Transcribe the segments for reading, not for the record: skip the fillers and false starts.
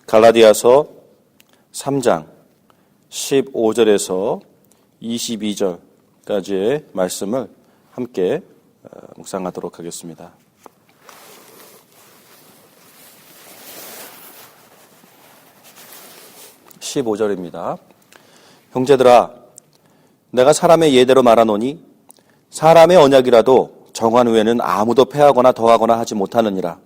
갈라디아서 3장 15절에서 22절까지의 말씀을 함께 묵상하도록 하겠습니다. (15절입니다) 형제들아, 내가 사람의 예대로 말하노니 사람의 언약이라도 정한 후에는 아무도 패하거나 더하거나 하지 못하느니라.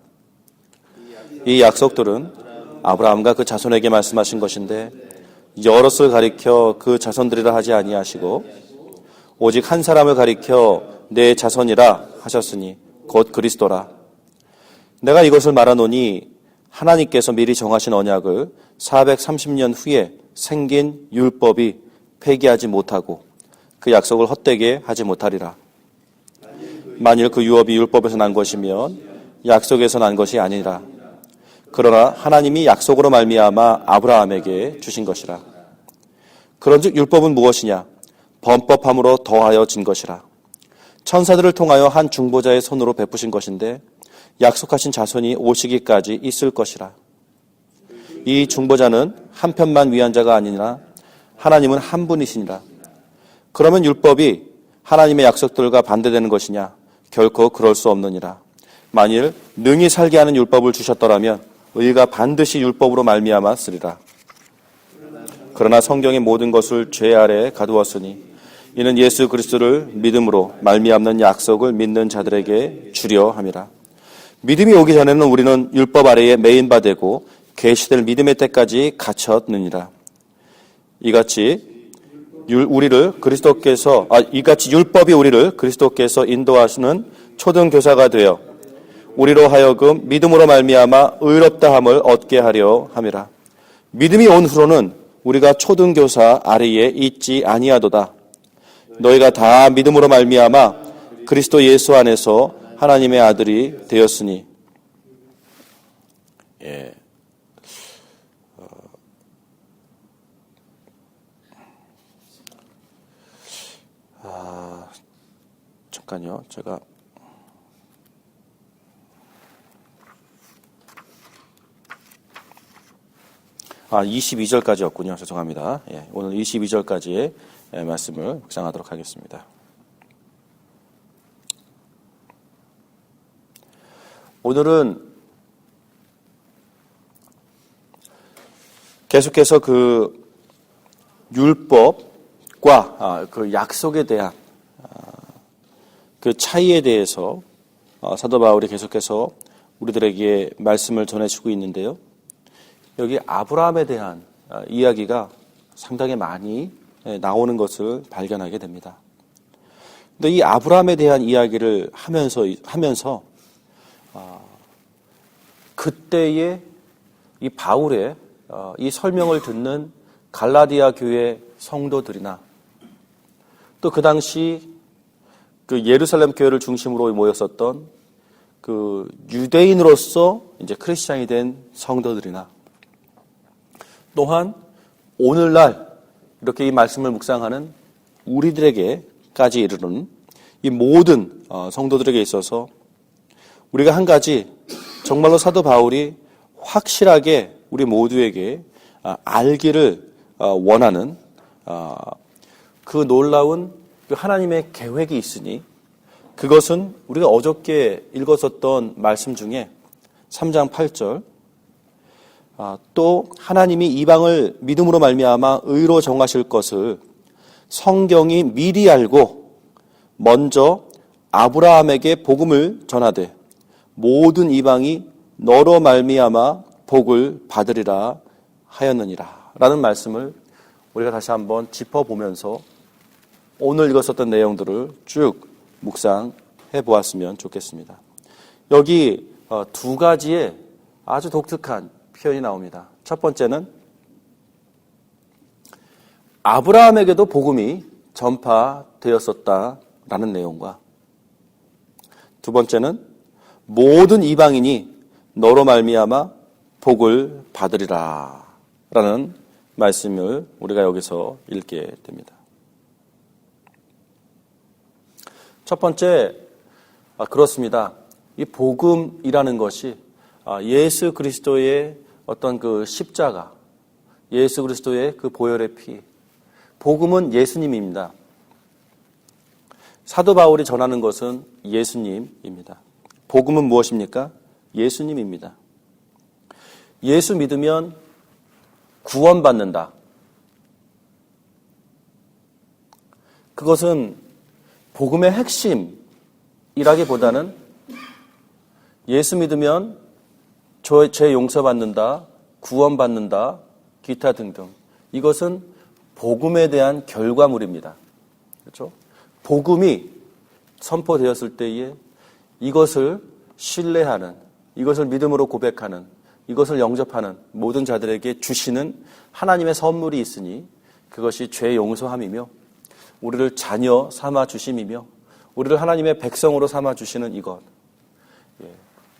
이 약속들은 아브라함과 그 자손에게 말씀하신 것인데 여럿을 가리켜 그 자손들이라 하지 아니하시고 오직 한 사람을 가리켜 내 자손이라 하셨으니 곧 그리스도라. 내가 이것을 말하노니 하나님께서 미리 정하신 언약을 430년 후에 생긴 율법이 폐기하지 못하고 그 약속을 헛되게 하지 못하리라. 만일 그 유업이 율법에서 난 것이면 약속에서 난 것이 아니라 그러나 하나님이 약속으로 말미암아 아브라함에게 주신 것이라. 그런즉 율법은 무엇이냐? 범법함으로 더하여 진 것이라. 천사들을 통하여 한 중보자의 손으로 베푸신 것인데 약속하신 자손이 오시기까지 있을 것이라. 이 중보자는 한 편만 위한 자가 아니라 하나님은 한 분이시니라. 그러면 율법이 하나님의 약속들과 반대되는 것이냐? 결코 그럴 수 없느니라. 만일 능히 살게 하는 율법을 주셨더라면 의가 반드시 율법으로 말미암아 쓰리라. 그러나 성경의 모든 것을 죄 아래에 가두었으니 이는 예수 그리스도를 믿음으로 말미암는 약속을 믿는 자들에게 주려 함이라. 믿음이 오기 전에는 우리는 율법 아래에 매인 바 되고 계시될 믿음의 때까지 갇혔느니라. 이같이 율법이 우리를 그리스도께서 인도하시는 초등교사가 되어 우리로 하여금 믿음으로 말미암아 의롭다함을 얻게 하려 함이라. 믿음이 온 후로는 우리가 초등교사 아래에 있지 아니하도다. 너희가 다 믿음으로 말미암아 그리스도 예수 안에서 하나님의 아들이 되었으니. 잠깐요. 제가 22절까지였군요. 죄송합니다. 오늘 22절까지의 말씀을 묵상하도록 하겠습니다. 오늘은 계속해서 그 율법과 그 약속에 대한 그 차이에 대해서 사도 바울이 계속해서 우리들에게 말씀을 전해주고 있는데요. 여기 아브라함에 대한 이야기가 상당히 많이 나오는 것을 발견하게 됩니다. 근데 이 아브라함에 대한 이야기를 하면서 그때의 이 바울의 이 설명을 듣는 갈라디아 교회 성도들이나 또 그 당시 그 예루살렘 교회를 중심으로 모였었던 그 유대인으로서 이제 크리스찬이 된 성도들이나 또한 오늘날 이렇게 이 말씀을 묵상하는 우리들에게까지 이르는 이 모든 성도들에게 있어서 우리가 한 가지 정말로 사도 바울이 확실하게 우리 모두에게 알기를 원하는 그 놀라운 그 하나님의 계획이 있으니 그것은 우리가 어저께 읽었었던 말씀 중에 3장 8절 또 하나님이 이방을 믿음으로 말미암아 의로 정하실 것을 성경이 미리 알고 먼저 아브라함에게 복음을 전하되 모든 이방이 너로 말미암아 복을 받으리라 하였느니라 라는 말씀을 우리가 다시 한번 짚어보면서 오늘 읽었었던 내용들을 쭉 묵상해 보았으면 좋겠습니다. 여기 두 가지의 아주 독특한 표현이 나옵니다. 첫 번째는 아브라함에게도 복음이 전파되었었다라는 내용과 두 번째는 모든 이방인이 너로 말미암아 복을 받으리라 라는 말씀을 우리가 여기서 읽게 됩니다. 첫 번째, 그렇습니다. 이 복음이라는 것이 예수 그리스도의 어떤 그 십자가, 예수 그리스도의 그 보혈의 피, 복음은 예수님입니다. 사도 바울이 전하는 것은 예수님입니다. 복음은 무엇입니까? 예수님입니다. 예수 믿으면 구원받는다. 그것은 복음의 핵심이라기보다는 예수 믿으면 죄 용서받는다, 구원받는다, 기타 등등. 이것은 복음에 대한 결과물입니다. 그렇죠? 복음이 선포되었을 때에 이것을 신뢰하는, 이것을 믿음으로 고백하는, 이것을 영접하는 모든 자들에게 주시는 하나님의 선물이 있으니 그것이 죄 용서함이며 우리를 자녀 삼아 주심이며 우리를 하나님의 백성으로 삼아 주시는 이것.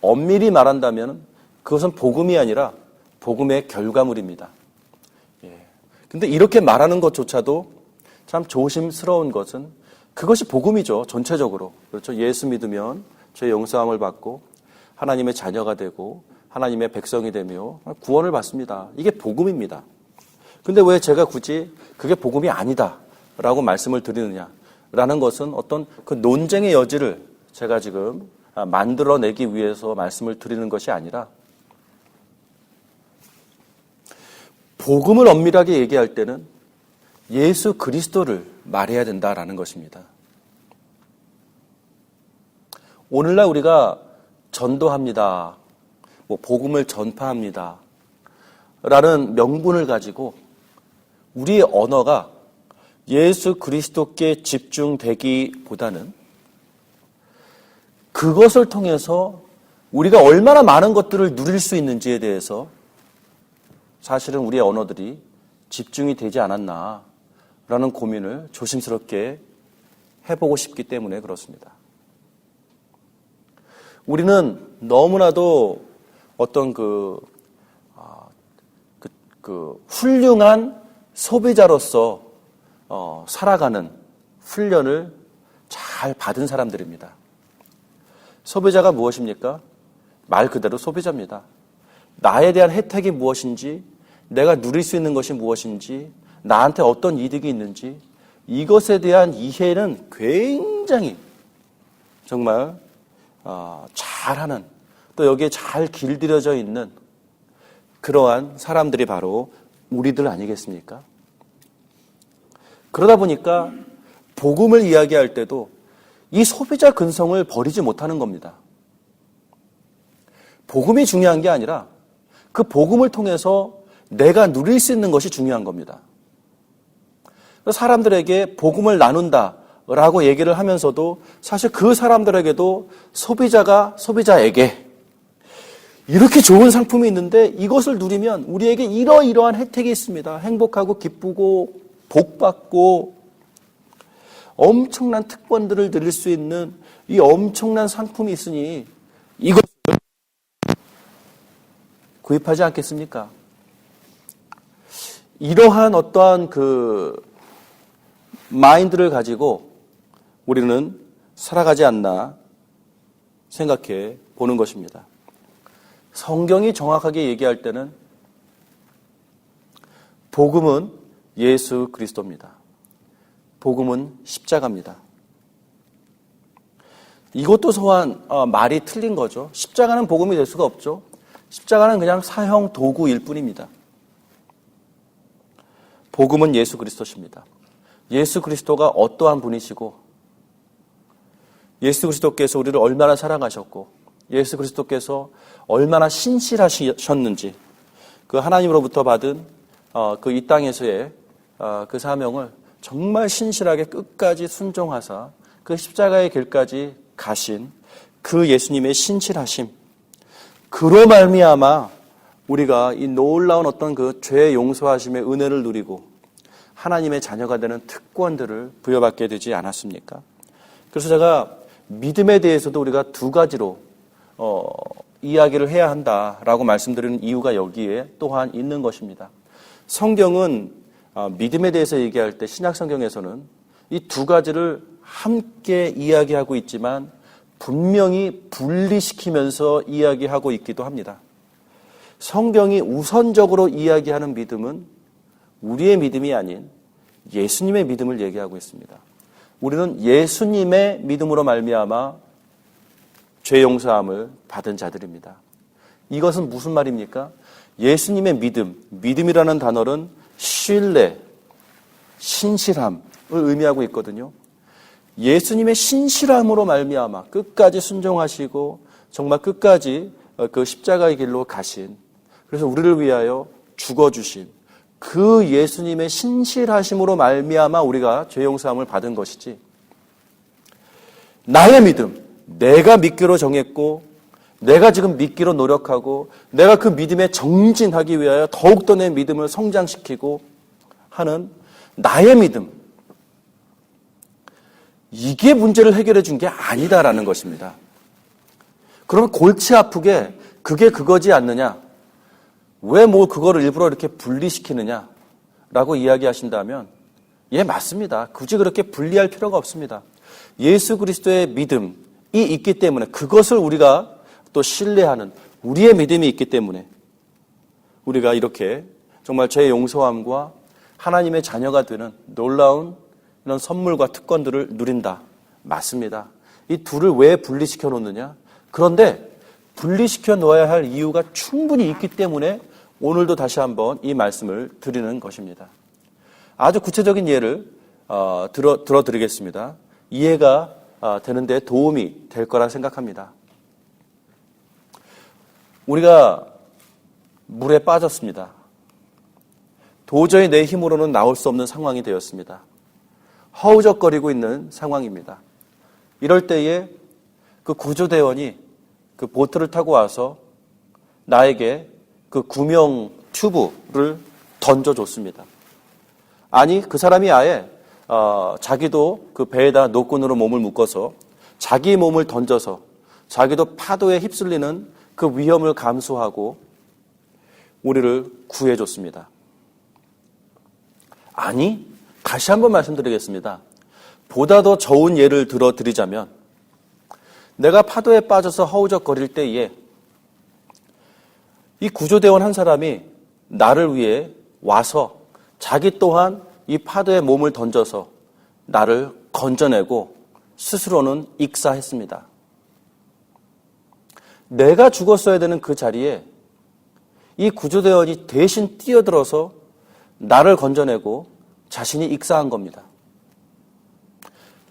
엄밀히 말한다면 그것은 복음이 아니라 복음의 결과물입니다. 근데 이렇게 말하는 것조차도 참 조심스러운 것은 그것이 복음이죠. 전체적으로. 그렇죠. 예수 믿으면 죄 용서함을 받고 하나님의 자녀가 되고 하나님의 백성이 되며 구원을 받습니다. 이게 복음입니다. 근데 왜 제가 굳이 그게 복음이 아니다 라고 말씀을 드리느냐라는 것은 어떤 그 논쟁의 여지를 제가 지금 만들어내기 위해서 말씀을 드리는 것이 아니라 복음을 엄밀하게 얘기할 때는 예수 그리스도를 말해야 된다라는 것입니다. 오늘날 우리가 전도합니다. 복음을 전파합니다. 라는 명분을 가지고 우리의 언어가 예수 그리스도께 집중되기보다는 그것을 통해서 우리가 얼마나 많은 것들을 누릴 수 있는지에 대해서 사실은 우리의 언어들이 집중이 되지 않았나라는 고민을 조심스럽게 해보고 싶기 때문에 그렇습니다. 우리는 너무나도 어떤 훌륭한 소비자로서 살아가는 훈련을 잘 받은 사람들입니다. 소비자가 무엇입니까? 말 그대로 소비자입니다. 나에 대한 혜택이 무엇인지, 내가 누릴 수 있는 것이 무엇인지, 나한테 어떤 이득이 있는지 이것에 대한 이해는 굉장히 정말 잘하는, 또 여기에 잘 길들여져 있는 그러한 사람들이 바로 우리들 아니겠습니까? 그러다 보니까 복음을 이야기할 때도 이 소비자 근성을 버리지 못하는 겁니다. 복음이 중요한 게 아니라 그 복음을 통해서 내가 누릴 수 있는 것이 중요한 겁니다. 사람들에게 복음을 나눈다라고 얘기를 하면서도 사실 그 사람들에게도 소비자에게 이렇게 좋은 상품이 있는데 이것을 누리면 우리에게 이러이러한 혜택이 있습니다. 행복하고 기쁘고 복받고 엄청난 특권들을 누릴 수 있는 이 엄청난 상품이 있으니 이것을 구입하지 않겠습니까? 이러한 어떠한 마인드를 가지고 우리는 살아가지 않나 생각해 보는 것입니다. 성경이 정확하게 얘기할 때는 복음은 예수 그리스도입니다. 복음은 십자가입니다. 이것도 소한 말이 틀린 거죠. 십자가는 복음이 될 수가 없죠. 십자가는 그냥 사형 도구일 뿐입니다. 복음은 예수 그리스도십니다. 예수 그리스도가 어떠한 분이시고 예수 그리스도께서 우리를 얼마나 사랑하셨고 예수 그리스도께서 얼마나 신실하셨는지 그 하나님으로부터 받은 그 이 땅에서의 그 사명을 정말 신실하게 끝까지 순종하사 그 십자가의 길까지 가신 그 예수님의 신실하심, 그로 말미암아 우리가 이 놀라운 어떤 그 죄 용서하심의 은혜를 누리고 하나님의 자녀가 되는 특권들을 부여받게 되지 않았습니까? 그래서 제가 믿음에 대해서도 우리가 두 가지로 이야기를 해야 한다라고 말씀드리는 이유가 여기에 또한 있는 것입니다. 성경은 믿음에 대해서 얘기할 때 신약 성경에서는 이 두 가지를 함께 이야기하고 있지만 분명히 분리시키면서 이야기하고 있기도 합니다. 성경이 우선적으로 이야기하는 믿음은 우리의 믿음이 아닌 예수님의 믿음을 얘기하고 있습니다. 우리는 예수님의 믿음으로 말미암아 죄 용서함을 받은 자들입니다. 이것은 무슨 말입니까? 예수님의 믿음이라는 단어는 신뢰, 신실함을 의미하고 있거든요. 예수님의 신실함으로 말미암아 끝까지 순종하시고 정말 끝까지 그 십자가의 길로 가신, 그래서 우리를 위하여 죽어주신 그 예수님의 신실하심으로 말미암아 우리가 죄 용서함을 받은 것이지, 나의 믿음, 내가 믿기로 정했고 내가 지금 믿기로 노력하고 내가 그 믿음에 정진하기 위하여 더욱더 내 믿음을 성장시키고 하는 나의 믿음, 이게 문제를 해결해 준 게 아니다라는 것입니다. 그러면 골치 아프게 그게 그거지 않느냐, 왜 뭐 그거를 일부러 이렇게 분리시키느냐라고 이야기하신다면, 예, 맞습니다. 굳이 그렇게 분리할 필요가 없습니다. 예수 그리스도의 믿음이 있기 때문에, 그것을 우리가 또 신뢰하는 우리의 믿음이 있기 때문에 우리가 이렇게 정말 죄 용서함과 하나님의 자녀가 되는 놀라운 이런 선물과 특권들을 누린다. 맞습니다. 이 둘을 왜 분리시켜 놓느냐? 그런데 분리시켜 놓아야 할 이유가 충분히 있기 때문에 오늘도 다시 한번 이 말씀을 드리는 것입니다. 아주 구체적인 예를 들어드리겠습니다. 이해가 되는 데 도움이 될 거라 생각합니다. 우리가 물에 빠졌습니다. 도저히 내 힘으로는 나올 수 없는 상황이 되었습니다. 허우적거리고 있는 상황입니다. 이럴 때에 그 구조대원이 그 보트를 타고 와서 나에게 그 구명 튜브를 던져줬습니다. 아니, 그 사람이 아예 자기도 그 배에다 노끈으로 몸을 묶어서 자기 몸을 던져서 자기도 파도에 휩쓸리는 그 위험을 감수하고 우리를 구해줬습니다. 아니, 다시 한번 말씀드리겠습니다. 보다 더 좋은 예를 들어드리자면, 내가 파도에 빠져서 허우적거릴 때에 이 구조대원 한 사람이 나를 위해 와서 자기 또한 이 파도에 몸을 던져서 나를 건져내고 스스로는 익사했습니다. 내가 죽었어야 되는 그 자리에 이 구조대원이 대신 뛰어들어서 나를 건져내고 자신이 익사한 겁니다.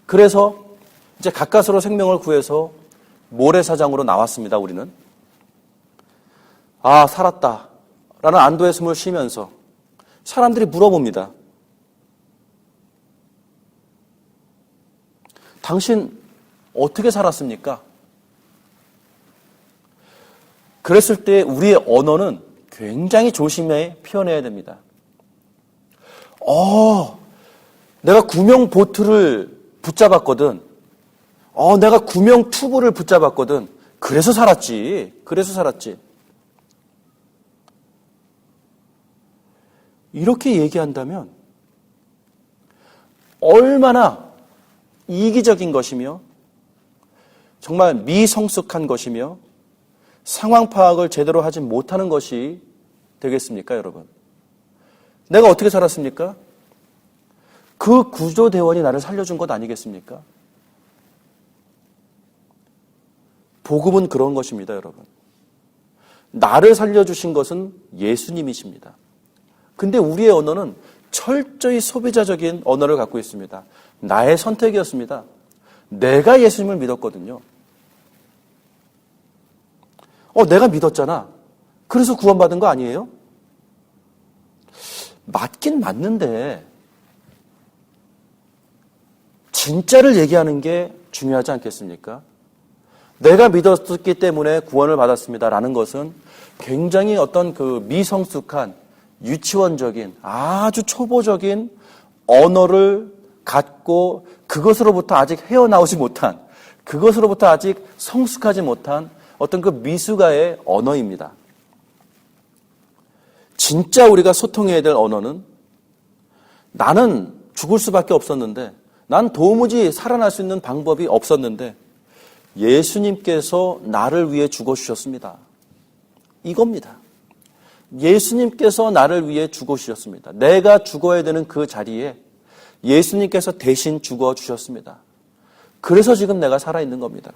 그래서 이제 가까스로 생명을 구해서 모래사장으로 나왔습니다. 우리는 아, 살았다 라는 안도의 숨을 쉬면서 사람들이 물어봅니다. 당신 어떻게 살았습니까? 그랬을 때 우리의 언어는 굉장히 조심해 표현해야 됩니다. 내가 구명 보트를 붙잡았거든. 내가 구명 튜브를 붙잡았거든. 그래서 살았지. 이렇게 얘기한다면 얼마나 이기적인 것이며 정말 미성숙한 것이며 상황 파악을 제대로 하지 못하는 것이 되겠습니까, 여러분? 내가 어떻게 살았습니까? 그 구조대원이 나를 살려준 것 아니겠습니까? 복음은 그런 것입니다, 여러분. 나를 살려주신 것은 예수님이십니다. 근데 우리의 언어는 철저히 소비자적인 언어를 갖고 있습니다. 나의 선택이었습니다. 내가 예수님을 믿었거든요. 내가 믿었잖아. 그래서 구원받은 거 아니에요? 맞긴 맞는데 진짜를 얘기하는 게 중요하지 않겠습니까? 내가 믿었기 때문에 구원을 받았습니다라는 것은 굉장히 어떤 그 미성숙한 유치원적인 아주 초보적인 언어를 갖고 그것으로부터 아직 헤어나오지 못한, 그것으로부터 아직 성숙하지 못한 어떤 그 미숙아의 언어입니다. 진짜 우리가 소통해야 될 언어는, 나는 죽을 수밖에 없었는데, 난 도무지 살아날 수 있는 방법이 없었는데 예수님께서 나를 위해 죽어주셨습니다. 이겁니다. 예수님께서 나를 위해 죽어주셨습니다. 내가 죽어야 되는 그 자리에 예수님께서 대신 죽어주셨습니다. 그래서 지금 내가 살아있는 겁니다.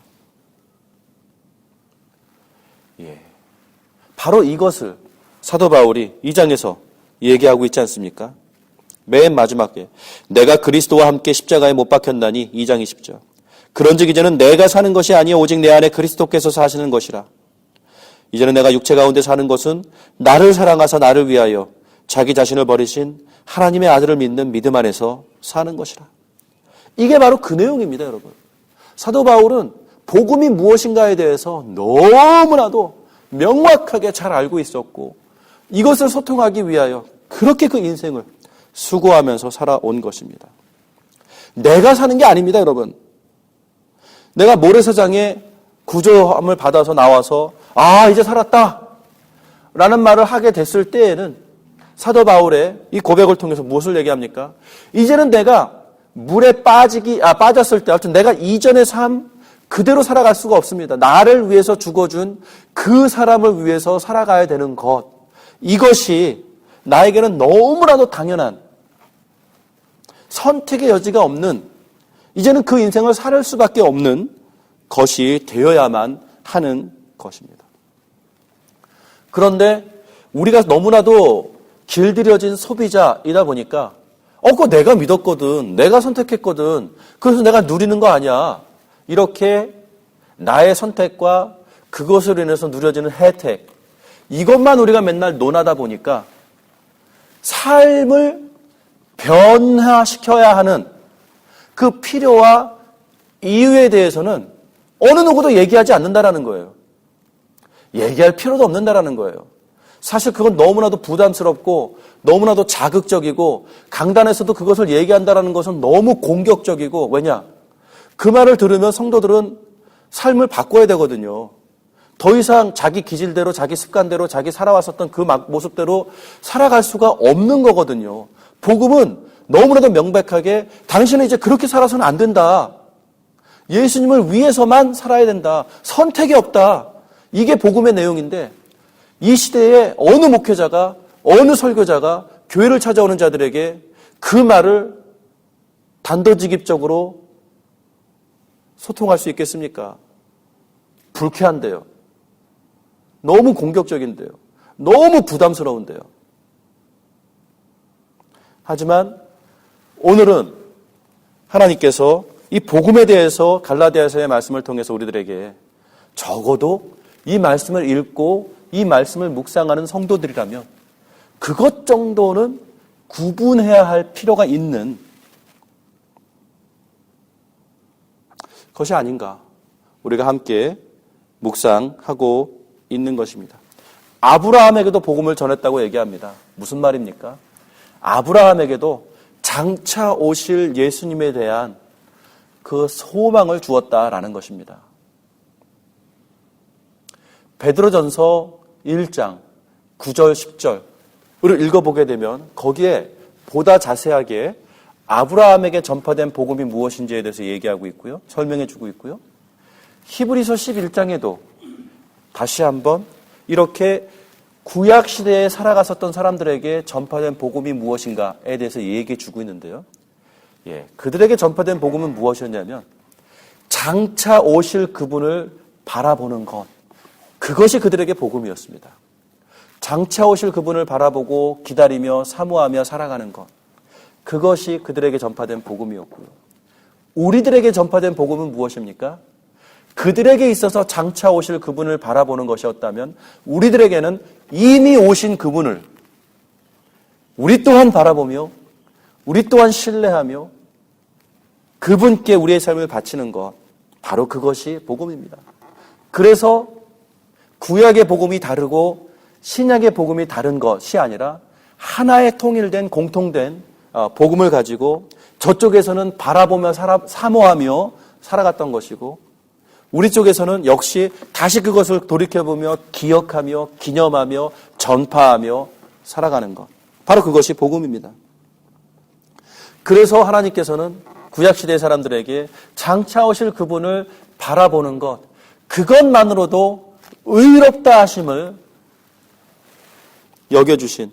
바로 이것을 사도 바울이 2장에서 얘기하고 있지 않습니까? 맨 마지막에 내가 그리스도와 함께 십자가에 못 박혔나니 2장 20절. 그런즉 이제는 내가 사는 것이 아니요 오직 내 안에 그리스도께서 사시는 것이라. 이제는 내가 육체 가운데 사는 것은 나를 사랑하사 나를 위하여 자기 자신을 버리신 하나님의 아들을 믿는 믿음 안에서 사는 것이라. 이게 바로 그 내용입니다, 여러분. 사도 바울은 복음이 무엇인가에 대해서 너무나도 명확하게 잘 알고 있었고 이것을 소통하기 위하여 그렇게 그 인생을 수고하면서 살아온 것입니다. 내가 사는 게 아닙니다, 여러분. 내가 모래사장에 구조함을 받아서 나와서 이제 살았다 라는 말을 하게 됐을 때에는 사도 바울의 이 고백을 통해서 무엇을 얘기합니까? 이제는 내가 물에 빠졌을 때 아무튼 내가 이전의 삶 그대로 살아갈 수가 없습니다. 나를 위해서 죽어준 그 사람을 위해서 살아가야 되는 것, 이것이 나에게는 너무나도 당연한 선택의 여지가 없는, 이제는 그 인생을 살 수밖에 없는 것이 되어야만 하는 것입니다. 그런데 우리가 너무나도 길들여진 소비자이다 보니까 그거 내가 믿었거든, 내가 선택했거든, 그래서 내가 누리는 거 아니야, 이렇게 나의 선택과 그것으로 인해서 누려지는 혜택, 이것만 우리가 맨날 논하다 보니까 삶을 변화시켜야 하는 그 필요와 이유에 대해서는 어느 누구도 얘기하지 않는다라는 거예요. 얘기할 필요도 없는다라는 거예요. 사실 그건 너무나도 부담스럽고 너무나도 자극적이고 강단에서도 그것을 얘기한다라는 것은 너무 공격적이고, 왜냐? 그 말을 들으면 성도들은 삶을 바꿔야 되거든요. 더 이상 자기 기질대로, 자기 습관대로, 자기 살아왔었던 그 모습대로 살아갈 수가 없는 거거든요. 복음은 너무나도 명백하게 당신은 이제 그렇게 살아서는 안 된다. 예수님을 위해서만 살아야 된다. 선택이 없다. 이게 복음의 내용인데, 이 시대에 어느 목회자가, 어느 설교자가 교회를 찾아오는 자들에게 그 말을 단도직입적으로 소통할 수 있겠습니까? 불쾌한데요. 너무 공격적인데요. 너무 부담스러운데요. 하지만 오늘은 하나님께서 이 복음에 대해서 갈라디아서의 말씀을 통해서 우리들에게 적어도 이 말씀을 읽고 이 말씀을 묵상하는 성도들이라면 그것 정도는 구분해야 할 필요가 있는 것이 아닌가, 우리가 함께 묵상하고 있는 것입니다. 아브라함에게도 복음을 전했다고 얘기합니다. 무슨 말입니까? 아브라함에게도 장차 오실 예수님에 대한 그 소망을 주었다라는 것입니다. 베드로전서 1장 9절 10절을 읽어보게 되면 거기에 보다 자세하게 아브라함에게 전파된 복음이 무엇인지에 대해서 얘기하고 있고요. 설명해 주고 있고요. 히브리서 11장에도 다시 한번 이렇게 구약 시대에 살아갔었던 사람들에게 전파된 복음이 무엇인가에 대해서 얘기해 주고 있는데요. 그들에게 전파된 복음은 무엇이었냐면 장차 오실 그분을 바라보는 것, 그것이 그들에게 복음이었습니다. 장차 오실 그분을 바라보고 기다리며 사모하며 살아가는 것, 그것이 그들에게 전파된 복음이었고요. 우리들에게 전파된 복음은 무엇입니까? 그들에게 있어서 장차 오실 그분을 바라보는 것이었다면 우리들에게는 이미 오신 그분을 우리 또한 바라보며 우리 또한 신뢰하며 그분께 우리의 삶을 바치는 것, 바로 그것이 복음입니다. 그래서 구약의 복음이 다르고 신약의 복음이 다른 것이 아니라 하나의 통일된 공통된 복음을 가지고 저쪽에서는 바라보며 사모하며 살아갔던 것이고 우리 쪽에서는 역시 다시 그것을 돌이켜보며 기억하며 기념하며 전파하며 살아가는 것, 바로 그것이 복음입니다. 그래서 하나님께서는 구약시대 사람들에게 장차 오실 그분을 바라보는 것, 그것만으로도 의롭다 하심을 여겨주신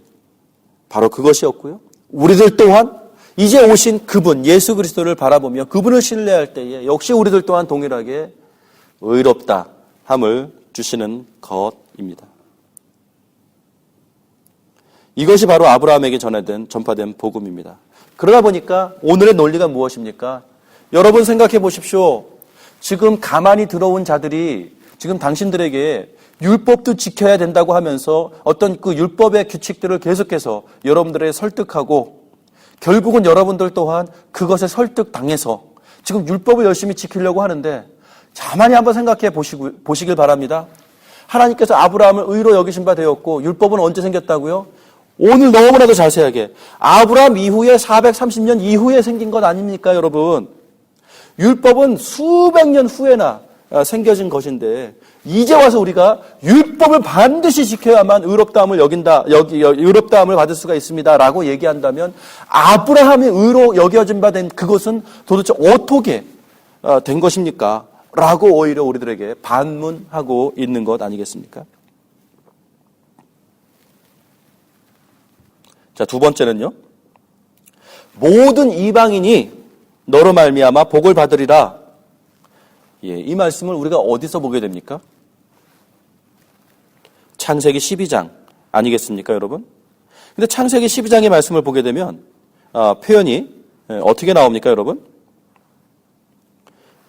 바로 그것이었고요. 우리들 또한 이제 오신 그분 예수 그리스도를 바라보며 그분을 신뢰할 때에 역시 우리들 또한 동일하게 의롭다 함을 주시는 것입니다. 이것이 바로 아브라함에게 전파된 복음입니다. 그러다 보니까 오늘의 논리가 무엇입니까? 여러분 생각해 보십시오. 지금 가만히 들어온 자들이 지금 당신들에게 율법도 지켜야 된다고 하면서 어떤 그 율법의 규칙들을 계속해서 여러분들에게 설득하고 결국은 여러분들 또한 그것에 설득당해서 지금 율법을 열심히 지키려고 하는데 가만히 한번 생각해 보시길 바랍니다. 하나님께서 아브라함을 의로 여기신 바 되었고 율법은 언제 생겼다고요? 오늘 너무나도 자세하게 아브라함 이후에 430년 이후에 생긴 것 아닙니까 여러분? 율법은 수백 년 후에나 생겨진 것인데 이제 와서 우리가 율법을 반드시 지켜야만 의롭다함을 의롭다함을 받을 수가 있습니다라고 얘기한다면 아브라함이 의로 여겨진 바 된 그것은 도대체 어떻게 된 것입니까? 라고 오히려 우리들에게 반문하고 있는 것 아니겠습니까? 자, 두 번째는요. 모든 이방인이 너로 말미암아 복을 받으리라. 예, 이 말씀을 우리가 어디서 보게 됩니까? 창세기 12장 아니겠습니까, 여러분? 근데 창세기 12장의 말씀을 보게 되면 표현이 어떻게 나옵니까, 여러분?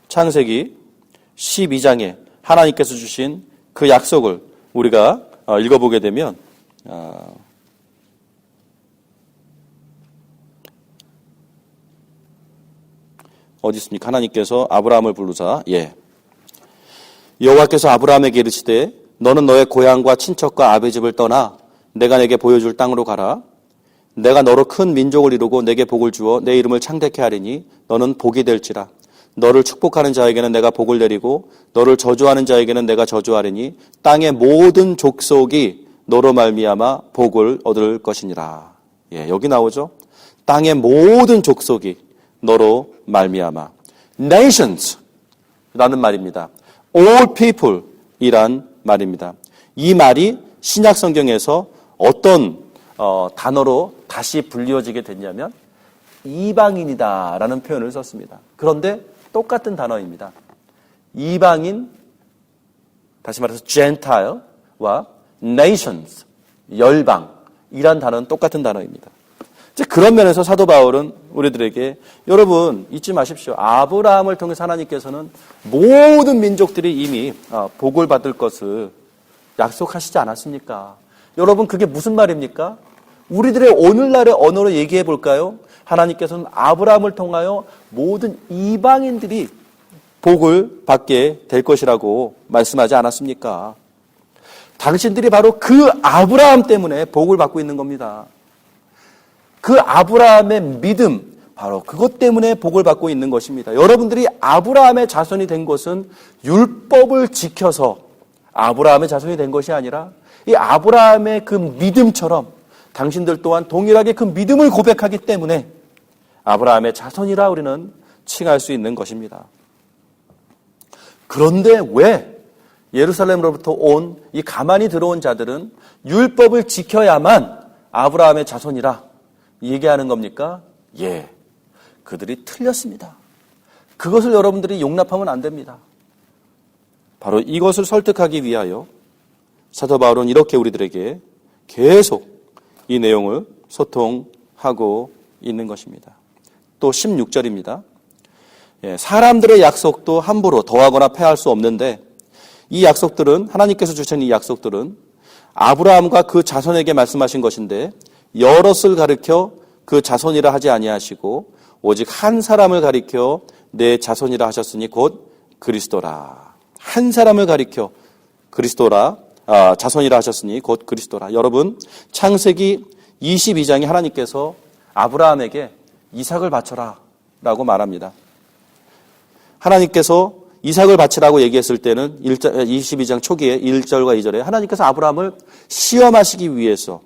창세기 12장에 하나님께서 주신 그 약속을 우리가 읽어보게 되면 어디 있습니까? 하나님께서 아브라함을 부르사 여호와께서 아브라함에게 이르시되 너는 너의 고향과 친척과 아비 집을 떠나 내가 내게 보여줄 땅으로 가라. 내가 너로 큰 민족을 이루고 내게 복을 주어 내 이름을 창대케 하리니 너는 복이 될지라. 너를 축복하는 자에게는 내가 복을 내리고 너를 저주하는 자에게는 내가 저주하리니 땅의 모든 족속이 너로 말미암아 복을 얻을 것이니라. 예, 여기 나오죠. 땅의 모든 족속이 너로 말미암아. nations라는 말입니다. all people이란 말입니다. 이 말이 신약 성경에서 어떤 단어로 다시 불리워지게 됐냐면 이방인이다라는 표현을 썼습니다. 그런데 똑같은 단어입니다. 이방인, 다시 말해서 gentile와 nations, 열방이란 단어는 똑같은 단어입니다. 이제 그런 면에서 사도 바울은 우리들에게 여러분 잊지 마십시오. 아브라함을 통해서 하나님께서는 모든 민족들이 이미 복을 받을 것을 약속하시지 않았습니까? 여러분 그게 무슨 말입니까? 우리들의 오늘날의 언어로 얘기해 볼까요? 하나님께서는 아브라함을 통하여 모든 이방인들이 복을 받게 될 것이라고 말씀하지 않았습니까? 당신들이 바로 그 아브라함 때문에 복을 받고 있는 겁니다. 그 아브라함의 믿음, 바로 그것 때문에 복을 받고 있는 것입니다. 여러분들이 아브라함의 자손이 된 것은 율법을 지켜서 아브라함의 자손이 된 것이 아니라 이 아브라함의 그 믿음처럼 당신들 또한 동일하게 그 믿음을 고백하기 때문에 아브라함의 자손이라 우리는 칭할 수 있는 것입니다. 그런데 왜 예루살렘으로부터 온 이 가만히 들어온 자들은 율법을 지켜야만 아브라함의 자손이라 얘기하는 겁니까? 예, 그들이 틀렸습니다. 그것을 여러분들이 용납하면 안 됩니다. 바로 이것을 설득하기 위하여 사도 바울은 이렇게 우리들에게 계속 이 내용을 소통하고 있는 것입니다. 또 16절입니다. 사람들의 약속도 함부로 더하거나 패할 수 없는데 이 약속들은 하나님께서 주신 이 약속들은 아브라함과 그 자손에게 말씀하신 것인데 여럿을 가리켜 그 자손이라 하지 아니하시고 오직 한 사람을 가리켜 내 자손이라 하셨으니 곧 그리스도라. 한 사람을 가리켜 그리스도라 자손이라 하셨으니 곧 그리스도라. 여러분 창세기 22장에 하나님께서 아브라함에게 이삭을 바쳐라 라고 말합니다. 하나님께서 이삭을 바치라고 얘기했을 때는 22장 초기에 1절과 2절에 하나님께서 아브라함을 시험하시기 위해서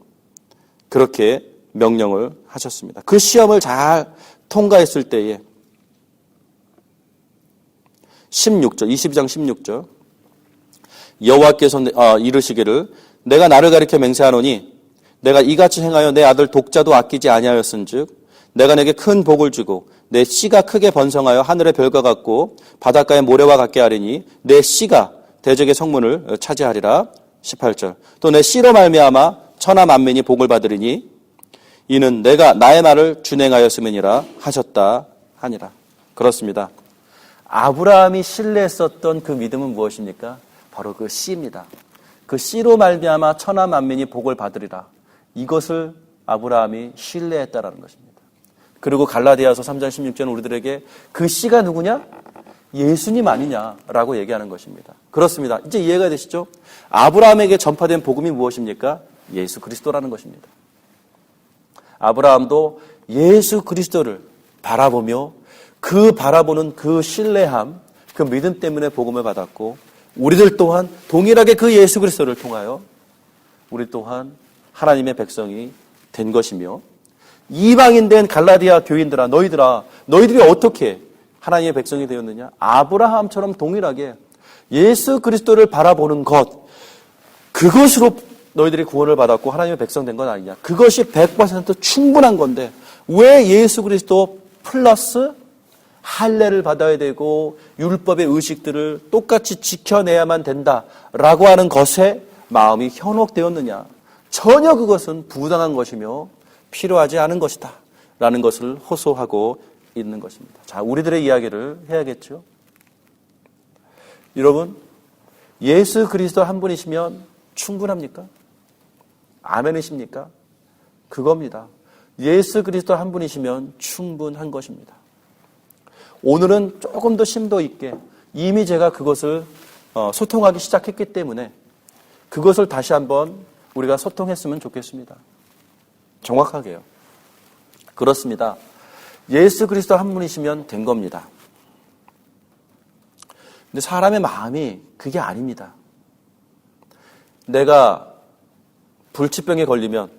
그렇게 명령을 하셨습니다. 그 시험을 잘 통과했을 때에 16절, 22장 16절 여호와께서 이르시기를 내가 나를 가리켜 맹세하노니 내가 이같이 행하여 내 아들 독자도 아끼지 아니하였은즉 내가 내게 큰 복을 주고 내 씨가 크게 번성하여 하늘의 별과 같고 바닷가의 모래와 같게 하리니 내 씨가 대적의 성문을 차지하리라. 18절. 또 내 씨로 말미암아 천하 만민이 복을 받으리니 이는 내가 나의 말을 준행하였음이니라 하셨다 하니라. 그렇습니다. 아브라함이 신뢰했었던 그 믿음은 무엇입니까? 바로 그 씨입니다. 그 씨로 말미암아 천하 만민이 복을 받으리라. 이것을 아브라함이 신뢰했다라는 것입니다. 그리고 갈라디아서 3장 16절은 우리들에게 그 씨가 누구냐? 예수님 아니냐라고 얘기하는 것입니다. 그렇습니다. 이제 이해가 되시죠? 아브라함에게 전파된 복음이 무엇입니까? 예수 그리스도라는 것입니다. 아브라함도 예수 그리스도를 바라보며 그 바라보는 그 신뢰함, 그 믿음 때문에 복음을 받았고 우리들 또한 동일하게 그 예수 그리스도를 통하여 우리 또한 하나님의 백성이 된 것이며 이방인 된 갈라디아 교인들아 너희들이 어떻게 하나님의 백성이 되었느냐? 아브라함처럼 동일하게 예수 그리스도를 바라보는 것, 그것으로 너희들이 구원을 받았고 하나님의 백성 된 건 아니냐? 그것이 100% 충분한 건데 왜 예수 그리스도 플러스 할례를 받아야 되고 율법의 의식들을 똑같이 지켜내야만 된다라고 하는 것에 마음이 현혹되었느냐? 전혀 그것은 부당한 것이며 필요하지 않은 것이다 라는 것을 호소하고 있는 것입니다. 자, 우리들의 이야기를 해야겠죠. 여러분, 예수 그리스도 한 분이시면 충분합니까? 아멘이십니까? 그겁니다. 예수 그리스도 한 분이시면 충분한 것입니다. 오늘은 조금 더 심도 있게 이미 제가 그것을 소통하기 시작했기 때문에 그것을 다시 한번 우리가 소통했으면 좋겠습니다. 정확하게요. 그렇습니다. 예수 그리스도 한 분이시면 된 겁니다. 근데 사람의 마음이 그게 아닙니다. 내가 불치병에 걸리면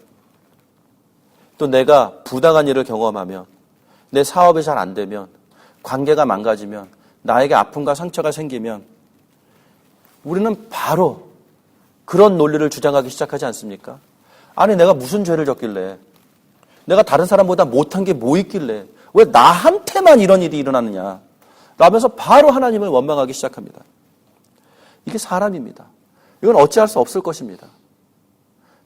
또 내가 부당한 일을 경험하면 내 사업이 잘 안 되면 관계가 망가지면 나에게 아픔과 상처가 생기면 우리는 바로 그런 논리를 주장하기 시작하지 않습니까? 아니 내가 무슨 죄를 졌길래 내가 다른 사람보다 못한 게 뭐 있길래 왜 나한테만 이런 일이 일어나느냐 라면서 바로 하나님을 원망하기 시작합니다. 이게 사람입니다. 이건 어찌할 수 없을 것입니다.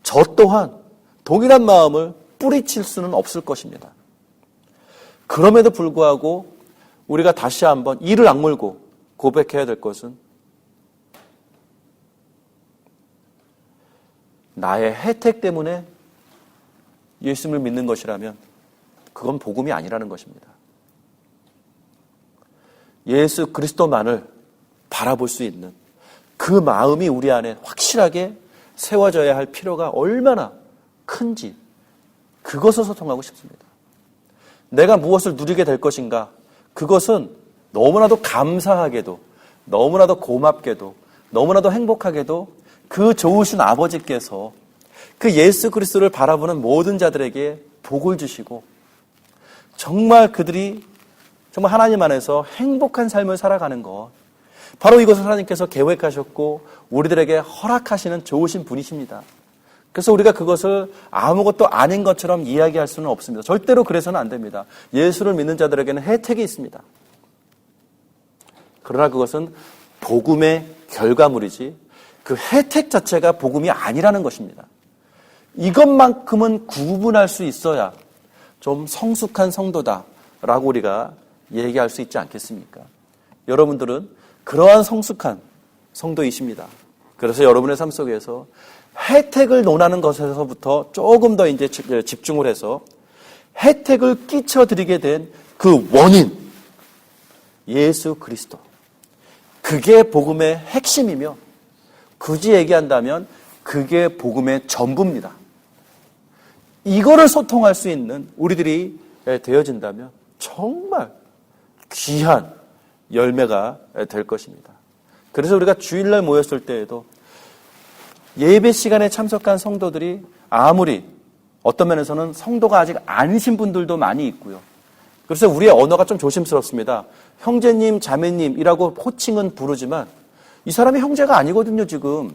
저 또한 동일한 마음을 뿌리칠 수는 없을 것입니다. 그럼에도 불구하고 우리가 다시 한번 이를 악물고 고백해야 될 것은 나의 혜택 때문에 예수님을 믿는 것이라면 그건 복음이 아니라는 것입니다. 예수 그리스도만을 바라볼 수 있는 그 마음이 우리 안에 확실하게 세워져야 할 필요가 얼마나 큰지 그것을 소통하고 싶습니다. 내가 무엇을 누리게 될 것인가? 그것은 너무나도 감사하게도 너무나도 고맙게도 너무나도 행복하게도 그 좋으신 아버지께서 그 예수 그리스도를 바라보는 모든 자들에게 복을 주시고 정말 그들이 정말 하나님 안에서 행복한 삶을 살아가는 것, 바로 이것을 하나님께서 계획하셨고 우리들에게 허락하시는 좋으신 분이십니다. 그래서 우리가 그것을 아무것도 아닌 것처럼 이야기할 수는 없습니다. 절대로 그래서는 안 됩니다. 예수를 믿는 자들에게는 혜택이 있습니다. 그러나 그것은 복음의 결과물이지 그 혜택 자체가 복음이 아니라는 것입니다. 이것만큼은 구분할 수 있어야 좀 성숙한 성도다라고 우리가 얘기할 수 있지 않겠습니까? 여러분들은 그러한 성숙한 성도이십니다. 그래서 여러분의 삶 속에서 혜택을 논하는 것에서부터 조금 더 이제 집중을 해서 혜택을 끼쳐드리게 된 그 원인, 예수 그리스도. 그게 복음의 핵심이며 굳이 얘기한다면 그게 복음의 전부입니다. 이거를 소통할 수 있는 우리들이 되어진다면 정말 귀한 열매가 될 것입니다. 그래서 우리가 주일날 모였을 때에도 예배 시간에 참석한 성도들이 아무리 어떤 면에서는 성도가 아직 아니신 분들도 많이 있고요. 그래서 우리의 언어가 좀 조심스럽습니다. 형제님, 자매님이라고 호칭은 부르지만 이 사람이 형제가 아니거든요, 지금.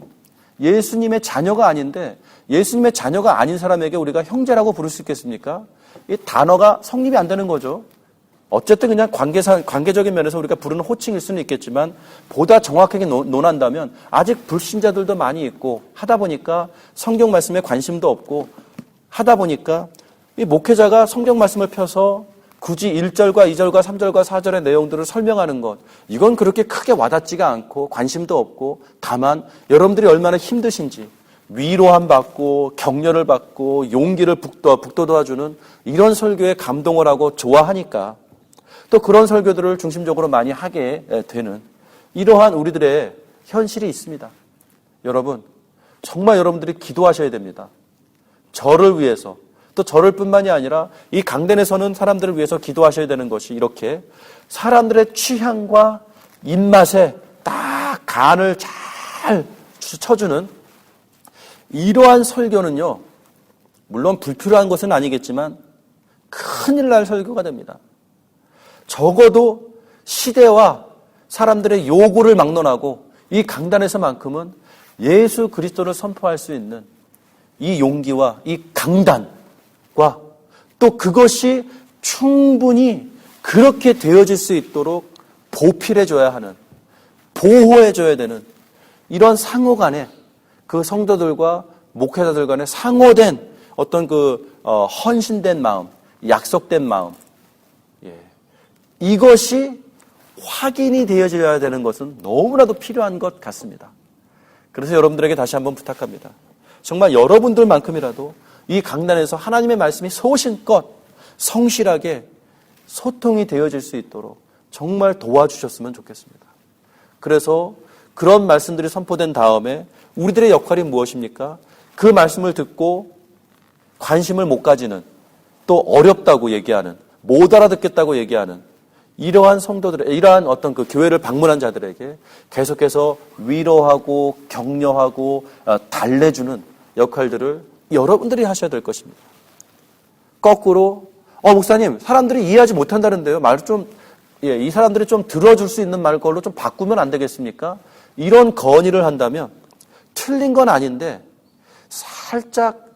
예수님의 자녀가 아닌데 예수님의 자녀가 아닌 사람에게 우리가 형제라고 부를 수 있겠습니까? 이 단어가 성립이 안 되는 거죠. 어쨌든 그냥 관계적인 면에서 우리가 부르는 호칭일 수는 있겠지만 보다 정확하게 논한다면 아직 불신자들도 많이 있고 하다 보니까 성경 말씀에 관심도 없고 하다 보니까 이 목회자가 성경 말씀을 펴서 굳이 1절과 2절과 3절과 4절의 내용들을 설명하는 것, 이건 그렇게 크게 와닿지가 않고 관심도 없고 다만 여러분들이 얼마나 힘드신지 위로함 받고 격려를 받고 용기를 북돋아주는 이런 설교에 감동을 하고 좋아하니까 또 그런 설교들을 중심적으로 많이 하게 되는 이러한 우리들의 현실이 있습니다. 여러분, 정말 여러분들이 기도하셔야 됩니다. 저를 위해서, 또 저를 뿐만이 아니라 이 강단에서는 사람들을 위해서 기도하셔야 되는 것이 이렇게 사람들의 취향과 입맛에 딱 간을 잘 쳐주는 이러한 설교는요, 물론 불필요한 것은 아니겠지만 큰일 날 설교가 됩니다. 적어도 시대와 사람들의 요구를 막론하고 이 강단에서만큼은 예수 그리스도를 선포할 수 있는 이 용기와 이 강단과 또 그것이 충분히 그렇게 되어질 수 있도록 보필해줘야 하는, 보호해줘야 되는 이런 상호 간에 그 성도들과 목회자들 간에 상호된 어떤 헌신된 마음, 약속된 마음, 이것이 확인이 되어져야 되는 것은 너무나도 필요한 것 같습니다. 그래서 여러분들에게 다시 한번 부탁합니다. 정말 여러분들만큼이라도 이 강단에서 하나님의 말씀이 소신껏 성실하게 소통이 되어질 수 있도록 정말 도와주셨으면 좋겠습니다. 그래서 그런 말씀들이 선포된 다음에 우리들의 역할이 무엇입니까? 그 말씀을 듣고 관심을 못 가지는, 또 어렵다고 얘기하는, 못 알아듣겠다고 얘기하는 이러한 성도들의, 이러한 어떤 그 교회를 방문한 자들에게 계속해서 위로하고 격려하고 달래주는 역할들을 여러분들이 하셔야 될 것입니다. 거꾸로 목사님, 사람들이 이해하지 못한다는데요. 말을 좀, 이 사람들이 좀 들어줄 수 있는 말 걸로 좀 바꾸면 안 되겠습니까? 이런 건의를 한다면 틀린 건 아닌데 살짝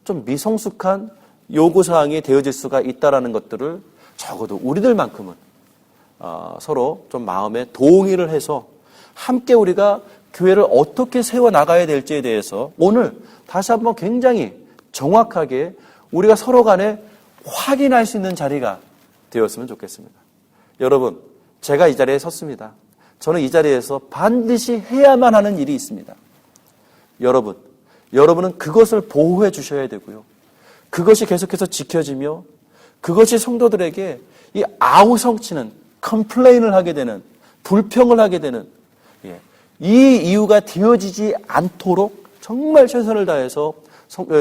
좀 미성숙한 요구사항이 되어질 수가 있다는 것들을 적어도 우리들만큼은 서로 좀 마음에 동의를 해서 함께 우리가 교회를 어떻게 세워나가야 될지에 대해서 오늘 다시 한번 굉장히 정확하게 우리가 서로 간에 확인할 수 있는 자리가 되었으면 좋겠습니다. 여러분, 제가 이 자리에 섰습니다. 저는 이 자리에서 반드시 해야만 하는 일이 있습니다. 여러분은 그것을 보호해 주셔야 되고요. 그것이 계속해서 지켜지며 그것이 성도들에게 이 아우성치는 컴플레인을 하게 되는, 불평을 하게 되는 이 이유가 되어지지 않도록 정말 최선을 다해서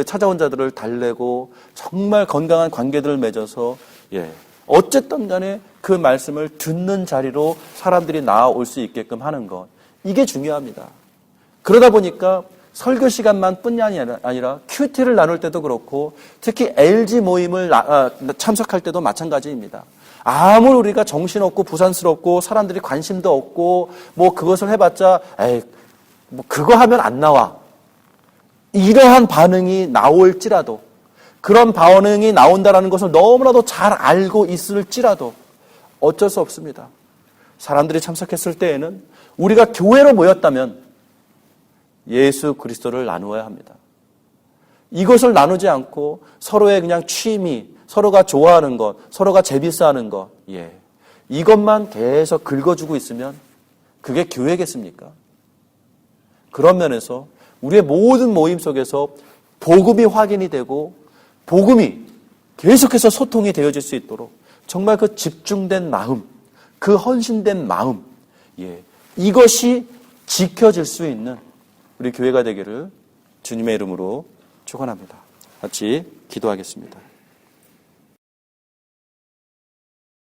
찾아온 자들을 달래고 정말 건강한 관계들을 맺어서 어쨌든 간에 그 말씀을 듣는 자리로 사람들이 나아올 수 있게끔 하는 것, 이게 중요합니다. 그러다 보니까 설교 시간만 뿐이 아니라 큐티를 나눌 때도 그렇고 특히 LG 모임을 참석할 때도 마찬가지입니다. 아무리 우리가 정신없고 부산스럽고 사람들이 관심도 없고 뭐 그것을 해봤자 뭐 그거 하면 안 나와, 이러한 반응이 나올지라도, 그런 반응이 나온다는 것을 너무나도 잘 알고 있을지라도 어쩔 수 없습니다. 사람들이 참석했을 때에는 우리가 교회로 모였다면 예수 그리스도를 나누어야 합니다. 이것을 나누지 않고 서로의 그냥 취미, 서로가 좋아하는 것, 서로가 재밌어하는 것, 이것만 계속 긁어주고 있으면 그게 교회겠습니까? 그런 면에서 우리의 모든 모임 속에서 복음이 확인이 되고 복음이 계속해서 소통이 되어질 수 있도록 정말 그 집중된 마음, 그 헌신된 마음, 이것이 지켜질 수 있는 우리 교회가 되기를 주님의 이름으로 축원합니다. 같이 기도하겠습니다.